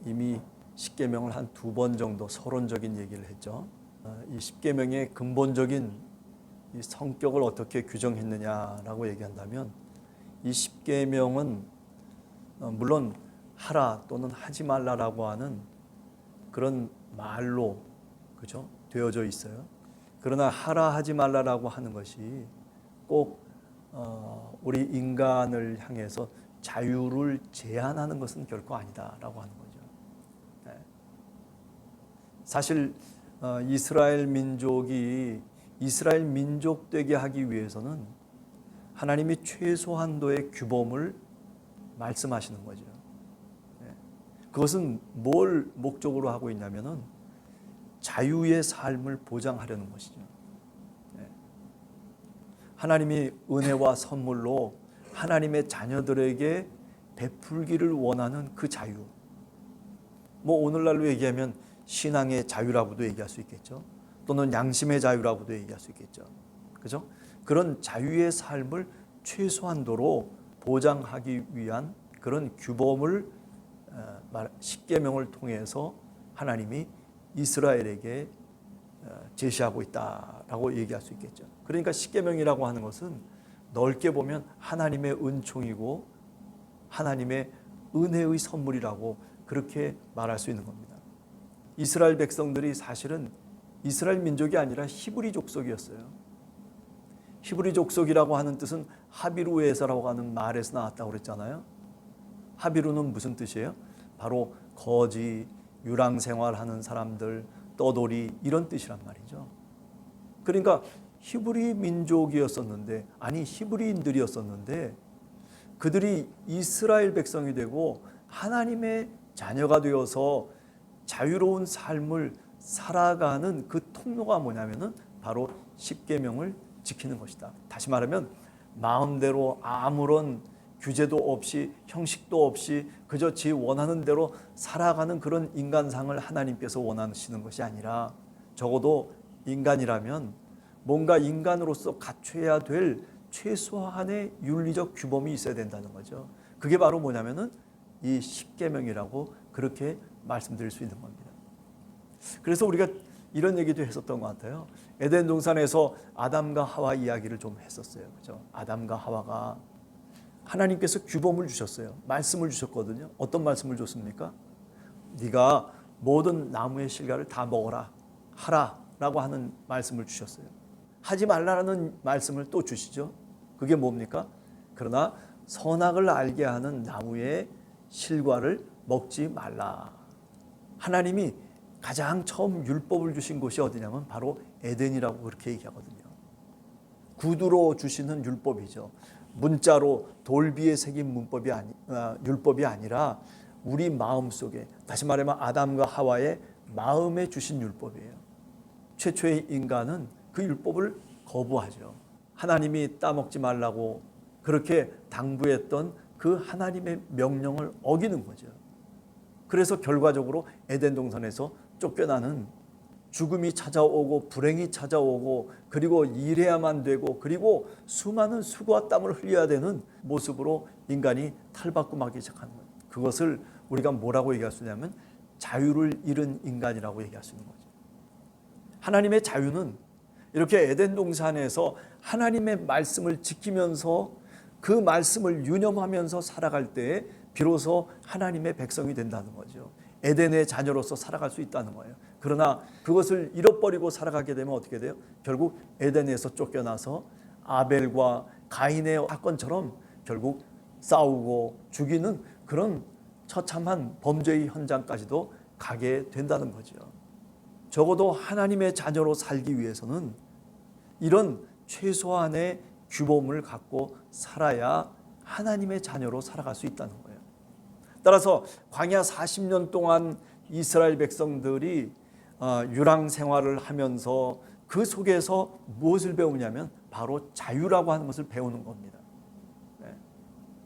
이미 십계명을 한 2번 정도 서론적인 얘기를 했죠. 이 십계명의 근본적인 이 성격을 어떻게 규정했느냐라고 얘기한다면, 이 십계명은 물론 하라 또는 하지 말라라고 하는 그런 말로, 그죠? 되어져 있어요. 그러나 하라 하지 말라라고 하는 것이 꼭 우리 인간을 향해서 자유를 제한하는 것은 결코 아니다라고 하는 거죠. 네. 사실 이스라엘 민족이 이스라엘 민족 되게 하기 위해서는 하나님이 최소한도의 규범을 말씀하시는 거죠. 네. 그것은 뭘 목적으로 하고 있냐면은 자유의 삶을 보장하려는 것이죠. 네. 하나님이 은혜와 선물로 하나님의 자녀들에게 베풀기를 원하는 그 자유. 오늘날로 얘기하면 신앙의 자유라고도 얘기할 수 있겠죠. 또는 양심의 자유라고도 얘기할 수 있겠죠. 그죠? 그런 자유의 삶을 최소한도로 보장하기 위한 그런 규범을 십계명을 통해서 하나님이 이스라엘에게 제시하고 있다라고 얘기할 수 있겠죠. 그러니까 십계명이라고 하는 것은 넓게 보면 하나님의 은총이고 하나님의 은혜의 선물이라고 그렇게 말할 수 있는 겁니다. 이스라엘 백성들이 사실은 이스라엘 민족이 아니라 히브리 족속이었어요. 히브리 족속이라고 하는 뜻은 하비루에서라고 하는 말에서 나왔다고 그랬잖아요. 하비루는 무슨 뜻이에요? 바로 거지, 유랑생활하는 사람들, 떠돌이, 이런 뜻이란 말이죠. 그러니까 히브리 민족이었었는데, 아니 히브리인들이었었는데, 그들이 이스라엘 백성이 되고 하나님의 자녀가 되어서 자유로운 삶을 살아가는 그 통로가 뭐냐면은 바로 십계명을 지키는 것이다. 다시 말하면 마음대로 아무런 규제도 없이 형식도 없이 그저 지 원하는 대로 살아가는 그런 인간상을 하나님께서 원하시는 것이 아니라, 적어도 인간이라면 뭔가 인간으로서 갖춰야 될 최소한의 윤리적 규범이 있어야 된다는 거죠. 그게 바로 뭐냐면은 이 십계명이라고 그렇게 말씀드릴 수 있는 겁니다. 그래서 우리가 이런 얘기도 했었던 것 같아요. 에덴 동산에서 아담과 하와 이야기를 좀 했었어요. 그죠? 아담과 하와가 하나님께서 규범을 주셨어요. 말씀을 주셨거든요. 어떤 말씀을 줬습니까? 네가 모든 나무의 실과를 다 먹어라, 하라라고 하는 말씀을 주셨어요. 하지 말라는 말씀을 또 주시죠. 그게 뭡니까? 그러나 선악을 알게 하는 나무의 실과를 먹지 말라. 하나님이 가장 처음 율법을 주신 곳이 어디냐면 바로 에덴이라고 그렇게 얘기하거든요. 구두로 주시는 율법이죠. 문자로 돌비에 새긴 율법이 아니라 우리 마음속에, 다시 말하면 아담과 하와의 마음에 주신 율법이에요. 최초의 인간은 그 율법을 거부하죠. 하나님이 따먹지 말라고 그렇게 당부했던 그 하나님의 명령을 어기는 거죠. 그래서 결과적으로 에덴 동산에서 쫓겨나는, 죽음이 찾아오고 불행이 찾아오고 그리고 일해야만 되고 그리고 수많은 수고와 땀을 흘려야 되는 모습으로 인간이 탈바꿈하기 시작하는 거예요. 그것을 우리가 뭐라고 얘기할 수 있냐면 자유를 잃은 인간이라고 얘기할 수 있는 거죠. 하나님의 자유는 이렇게 에덴 동산에서 하나님의 말씀을 지키면서 그 말씀을 유념하면서 살아갈 때에 비로소 하나님의 백성이 된다는 거죠. 에덴의 자녀로서 살아갈 수 있다는 거예요. 그러나 그것을 잃어버리고 살아가게 되면 어떻게 돼요? 결국 에덴에서 쫓겨나서 아벨과 가인의 사건처럼 결국 싸우고 죽이는 그런 처참한 범죄의 현장까지도 가게 된다는 거죠. 적어도 하나님의 자녀로 살기 위해서는 이런 최소한의 규범을 갖고 살아야 하나님의 자녀로 살아갈 수 있다는 거예요. 따라서 광야 40년 동안 이스라엘 백성들이 유랑 생활을 하면서 그 속에서 무엇을 배우냐면 바로 자유라고 하는 것을 배우는 겁니다.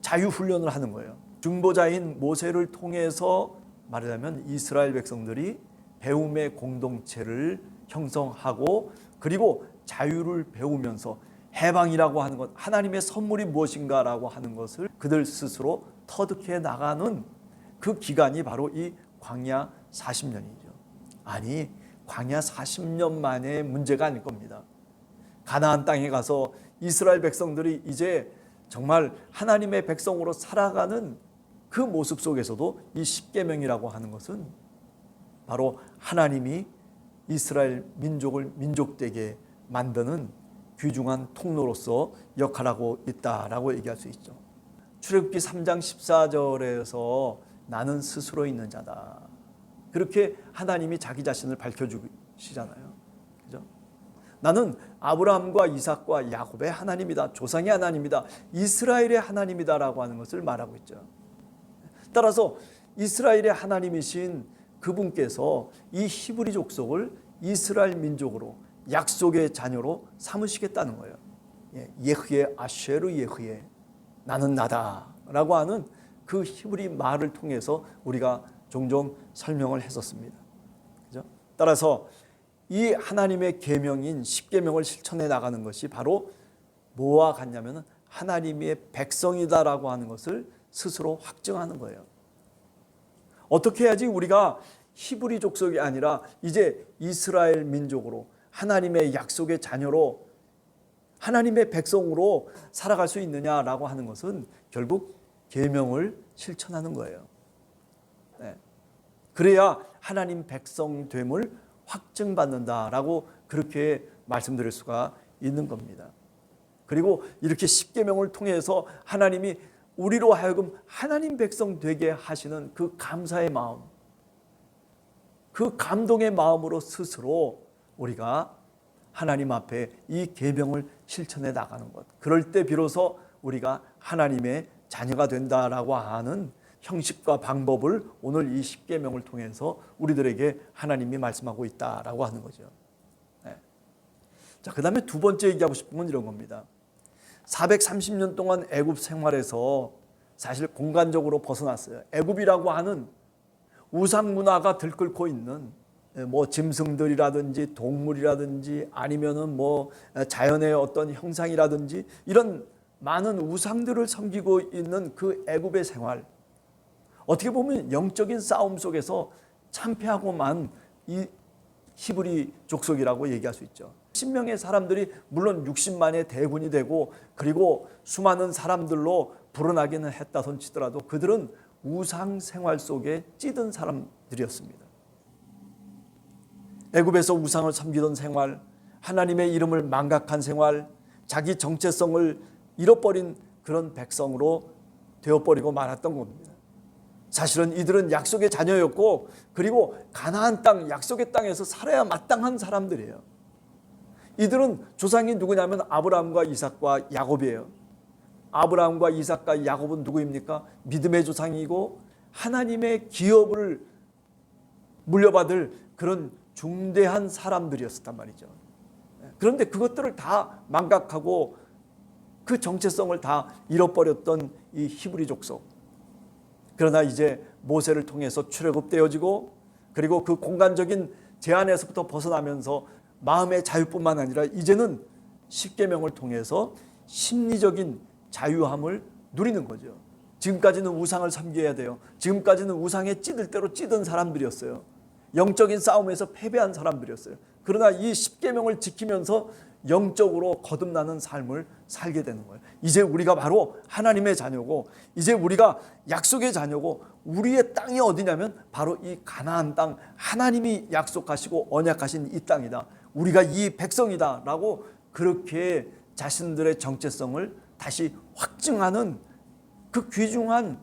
자유 훈련을 하는 거예요. 중보자인 모세를 통해서 말하자면 이스라엘 백성들이 배움의 공동체를 형성하고 그리고 자유를 배우면서 해방이라고 하는 것, 하나님의 선물이 무엇인가라고 하는 것을 그들 스스로 터득해 나가는 그 기간이 바로 이 광야 40년이죠. 아니, 광야 40년 만의 문제가 아닐 겁니다. 가나안 땅에 가서 이스라엘 백성들이 이제 정말 하나님의 백성으로 살아가는 그 모습 속에서도 이 십계명이라고 하는 것은 바로 하나님이 이스라엘 민족을 민족되게 만드는 귀중한 통로로서 역할하고 있다라고 얘기할 수 있죠. 출애굽기 3장 14절에서 나는 스스로 있는 자다. 그렇게 하나님이 자기 자신을 밝혀주시잖아요. 그죠? 나는 아브라함과 이삭과 야곱의 하나님이다. 조상의 하나님이다. 이스라엘의 하나님이다라고 하는 것을 말하고 있죠. 따라서 이스라엘의 하나님이신 그분께서 이 히브리 족속을 이스라엘 민족으로 약속의 자녀로 삼으시겠다는 거예요. 예흐예 아쉐르 예흐예, 나는 나다라고 하는 그 히브리 말을 통해서 우리가 종종 설명을 했었습니다. 그죠? 따라서 이 하나님의 계명인 십계명을 실천해 나가는 것이 바로 뭐와 같냐면 하나님의 백성이다라고 하는 것을 스스로 확증하는 거예요. 어떻게 해야지 우리가 히브리 족속이 아니라 이제 이스라엘 민족으로 하나님의 약속의 자녀로 하나님의 백성으로 살아갈 수 있느냐라고 하는 것은 결국 계명을 실천하는 거예요. 네. 그래야 하나님 백성됨을 확증받는다라고 그렇게 말씀드릴 수가 있는 겁니다. 그리고 이렇게 십계명을 통해서 하나님이 우리로 하여금 하나님 백성 되게 하시는 그 감사의 마음, 그 감동의 마음으로 스스로 우리가 하나님 앞에 이 계명을 실천해 나가는 것, 그럴 때 비로소 우리가 하나님의 자녀가 된다라고 하는 형식과 방법을 오늘 이 십계명을 통해서 우리들에게 하나님이 말씀하고 있다라고 하는 거죠. 네. 자, 그 다음에 두 번째 얘기하고 싶은 건 이런 겁니다. 430년 동안 애굽 생활에서 사실 공간적으로 벗어났어요. 애굽이라고 하는 우상 문화가 들끓고 있는 뭐 짐승들이라든지 동물이라든지 아니면은 뭐 자연의 어떤 형상이라든지 이런 많은 우상들을 섬기고 있는 그 애굽의 생활, 어떻게 보면 영적인 싸움 속에서 참패하고만 이 히브리 족속이라고 얘기할 수 있죠. 10명의 사람들이 물론 60만의 대군이 되고 그리고 수많은 사람들로 불어나기는 했다 손치더라도 그들은 우상 생활 속에 찌든 사람들이었습니다. 애굽에서 우상을 섬기던 생활, 하나님의 이름을 망각한 생활, 자기 정체성을 잃어버린 그런 백성으로 되어버리고 말았던 겁니다. 사실은 이들은 약속의 자녀였고 그리고 가나안 땅, 약속의 땅에서 살아야 마땅한 사람들이에요. 이들은 조상이 누구냐면 아브라함과 이삭과 야곱이에요. 아브라함과 이삭과 야곱은 누구입니까? 믿음의 조상이고 하나님의 기업을 물려받을 그런 중대한 사람들이었단 말이죠. 그런데 그것들을 다 망각하고 그 정체성을 다 잃어버렸던 이 히브리 족속. 그러나 이제 모세를 통해서 출애굽되어지고 그리고 그 공간적인 제한에서부터 벗어나면서 마음의 자유뿐만 아니라 이제는 십계명을 통해서 심리적인 자유함을 누리는 거죠. 지금까지는 우상을 섬겨야 돼요. 지금까지는 우상에 찌들 대로 찌든 사람들이었어요. 영적인 싸움에서 패배한 사람들이었어요. 그러나 이 십계명을 지키면서 영적으로 거듭나는 삶을 살게 되는 거예요. 이제 우리가 바로 하나님의 자녀고 이제 우리가 약속의 자녀고 우리의 땅이 어디냐면 바로 이 가나안 땅, 하나님이 약속하시고 언약하신 이 땅이다. 우리가 이 백성이다 라고 그렇게 자신들의 정체성을 다시 확증하는 그 귀중한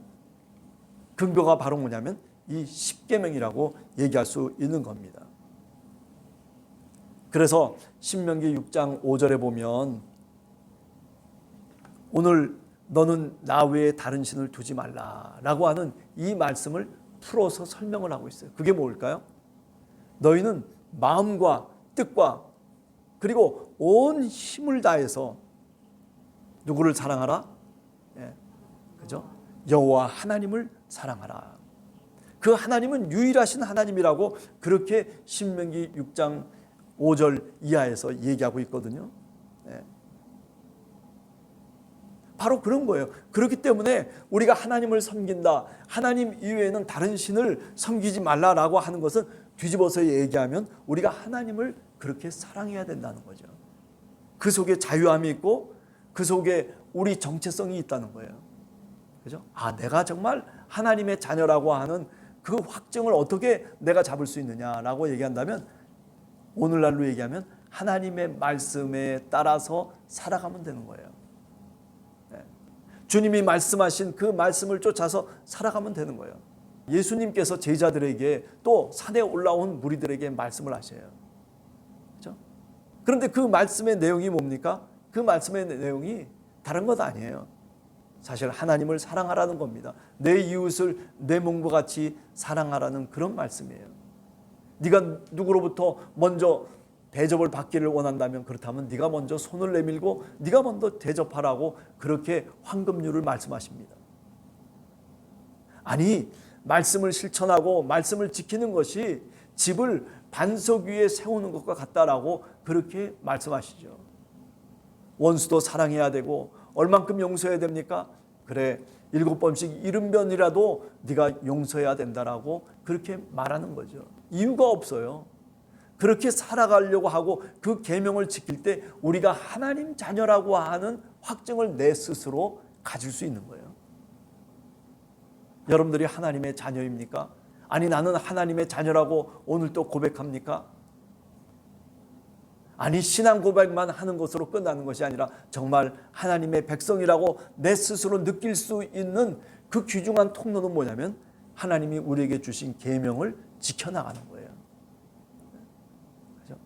근거가 바로 뭐냐면 이 십계명이라고 얘기할 수 있는 겁니다. 그래서 신명기 6장 5절에 보면 오늘 너는 나 외에 다른 신을 두지 말라라고 하는 이 말씀을 풀어서 설명을 하고 있어요. 그게 뭘까요? 너희는 마음과 뜻과 그리고 온 힘을 다해서 누구를 사랑하라? 그죠? 여호와 하나님을 사랑하라. 그 하나님은 유일하신 하나님이라고 그렇게 신명기 6장 5절 이하에서 얘기하고 있거든요. 바로 그런 거예요. 그렇기 때문에 우리가 하나님을 섬긴다, 하나님 이외에는 다른 신을 섬기지 말라라고 하는 것은 뒤집어서 얘기하면 우리가 하나님을 그렇게 사랑해야 된다는 거죠. 그 속에 자유함이 있고 그 속에 우리 정체성이 있다는 거예요. 그죠? 내가 정말 하나님의 자녀라고 하는 그 확증을 어떻게 내가 잡을 수 있느냐라고 얘기한다면, 오늘날로 얘기하면 하나님의 말씀에 따라서 살아가면 되는 거예요. 주님이 말씀하신 그 말씀을 쫓아서 살아가면 되는 거예요. 예수님께서 제자들에게 또 산에 올라온 무리들에게 말씀을 하셔요. 그렇죠? 그런데 그 말씀의 내용이 뭡니까? 그 말씀의 내용이 다른 것 아니에요. 사실 하나님을 사랑하라는 겁니다. 내 이웃을 내 몸과 같이 사랑하라는 그런 말씀이에요. 네가 누구로부터 먼저 대접을 받기를 원한다면, 그렇다면 네가 먼저 손을 내밀고 네가 먼저 대접하라고 그렇게 황금률을 말씀하십니다. 아니, 말씀을 실천하고 말씀을 지키는 것이 집을 반석 위에 세우는 것과 같다라고 그렇게 말씀하시죠. 원수도 사랑해야 되고 얼만큼 용서해야 됩니까? 그래, 7번씩 70번이라도 네가 용서해야 된다라고 그렇게 말하는 거죠. 이유가 없어요. 그렇게 살아가려고 하고 그 계명을 지킬 때 우리가 하나님 자녀라고 하는 확증을 내 스스로 가질 수 있는 거예요. 여러분들이 하나님의 자녀입니까? 아니, 나는 하나님의 자녀라고 오늘 또 고백합니까? 아니, 신앙 고백만 하는 것으로 끝나는 것이 아니라 정말 하나님의 백성이라고 내 스스로 느낄 수 있는 그 귀중한 통로는 뭐냐면 하나님이 우리에게 주신 계명을 지켜나가는 거예요. 그렇죠?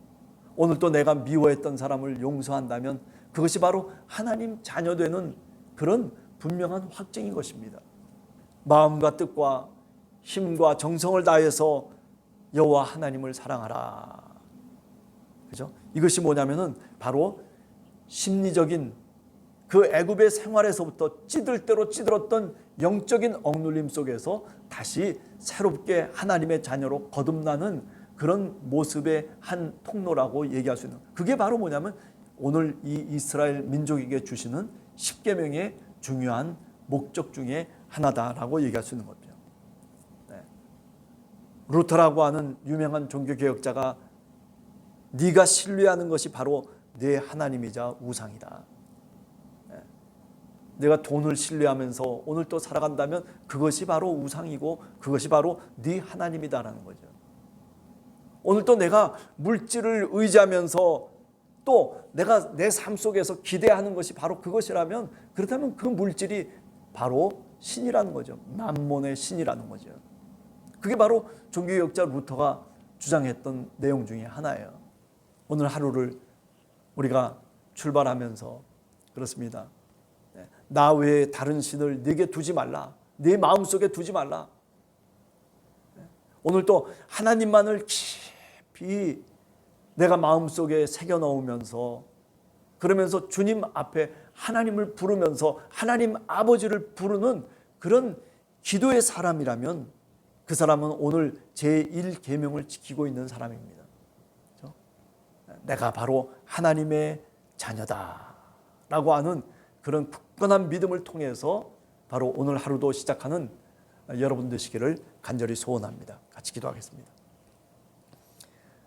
오늘 또 내가 미워했던 사람을 용서한다면 그것이 바로 하나님 자녀 되는 그런 분명한 확증인 것입니다. 마음과 뜻과 힘과 정성을 다해서 여호와 하나님을 사랑하라. 그죠? 이것이 뭐냐면은 바로 심리적인 그 애굽의 생활에서부터 찌들 대로 찌들었던 영적인 억눌림 속에서 다시 새롭게 하나님의 자녀로 거듭나는 그런 모습의 한 통로라고 얘기할 수 있는, 그게 바로 뭐냐면 오늘 이 이스라엘 민족에게 주시는 십계명의 중요한 목적 중에 하나다라고 얘기할 수 있는 겁니다. 루터라고 하는 유명한 종교개혁자가 네가 신뢰하는 것이 바로 네 하나님이자 우상이다. 내가 돈을 신뢰하면서 오늘 또 살아간다면 그것이 바로 우상이고 그것이 바로 네 하나님이다라는 거죠. 오늘 또 내가 물질을 의지하면서 또 내가 내 삶 속에서 기대하는 것이 바로 그것이라면, 그렇다면 그 물질이 바로 신이라는 거죠. 만몬의 신이라는 거죠. 그게 바로 종교개혁자 루터가 주장했던 내용 중에 하나예요. 오늘 하루를 우리가 출발하면서 그렇습니다. 나 외에 다른 신을 네게 두지 말라. 네 마음속에 두지 말라. 오늘 또 하나님만을 깊이 내가 마음속에 새겨 넣으면서, 그러면서 주님 앞에 하나님을 부르면서 하나님 아버지를 부르는 그런 기도의 사람이라면 그 사람은 오늘 제1계명을 지키고 있는 사람입니다. 그렇죠? 내가 바로 하나님의 자녀다라고 하는 그런 굳건한 믿음을 통해서 바로 오늘 하루도 시작하는 여러분 되시기를 간절히 소원합니다. 같이 기도하겠습니다.